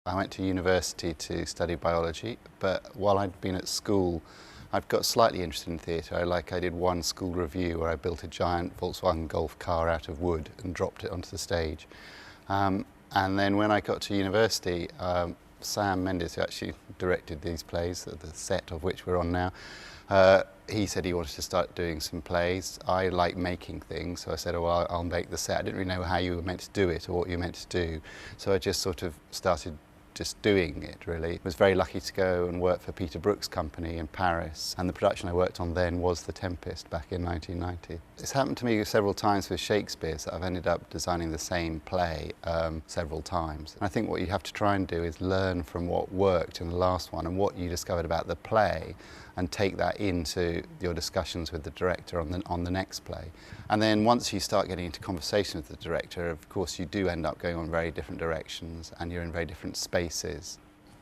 I went to university to study biology, but while I'd been at school, I've got slightly interested in theatre. I did one school review where I built a giant Volkswagen Golf car out of wood and dropped it onto the stage. And then when I got to university, Sam Mendes, who actually directed these plays, the set of which we're on now, he said he wanted to start doing some plays. I like making things, so I said, oh, well, I'll make the set. I didn't really know how you were meant to do it or what you were meant to do, so I just sort of started just doing it, really. I was very lucky to go and work for Peter Brook's company in Paris, and the production I worked on then was The Tempest back in 1990. It's happened to me several times with Shakespeare, so I've ended up designing the same play several times. And I think what you have to try and do is learn from what worked in the last one and what you discovered about the play, and take that into your discussions with the director on the next play. And then once you start getting into conversation with the director, of course you do end up going on very different directions and you're in very different spaces.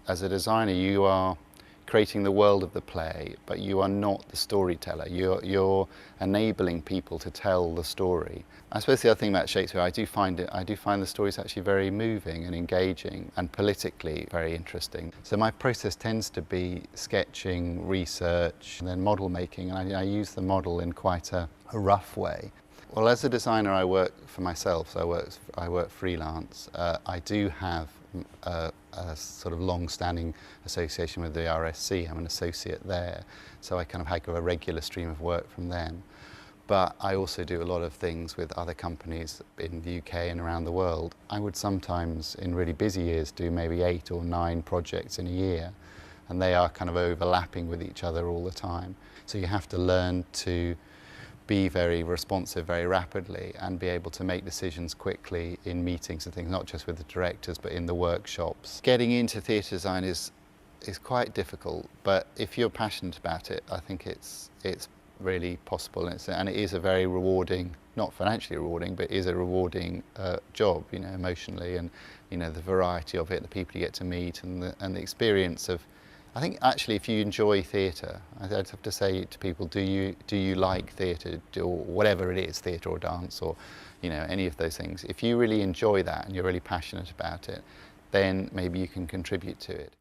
As a designer, you are creating the world of the play, but you are not the storyteller. You're enabling people to tell the story. I suppose the other thing about Shakespeare, I do find the stories actually very moving and engaging and politically very interesting. So my process tends to be sketching, research, and then model making, and I use the model in quite a rough way. Well, as a designer, I work for myself, so I work freelance. I do have a sort of long-standing association with the RSC. I'm an associate there, so I kind of have a regular stream of work from them. But I also do a lot of things with other companies in the UK and around the world. I would sometimes, in really busy years, do maybe 8 or 9 projects in a year, and they are kind of overlapping with each other all the time. So you have to learn to be very responsive very rapidly and be able to make decisions quickly in meetings and things, not just with the directors but in the workshops. Getting into theatre design is quite difficult, but if you're passionate about it, I think it's really possible, and it is a very rewarding, not financially rewarding, but is a rewarding job, you know, emotionally, and you know, the variety of it, the people you get to meet, and the experience of. I think actually if you enjoy theatre, I'd have to say to people, do you like theatre, or whatever it is, theatre or dance or you know, any of those things. If you really enjoy that and you're really passionate about it, then maybe you can contribute to it.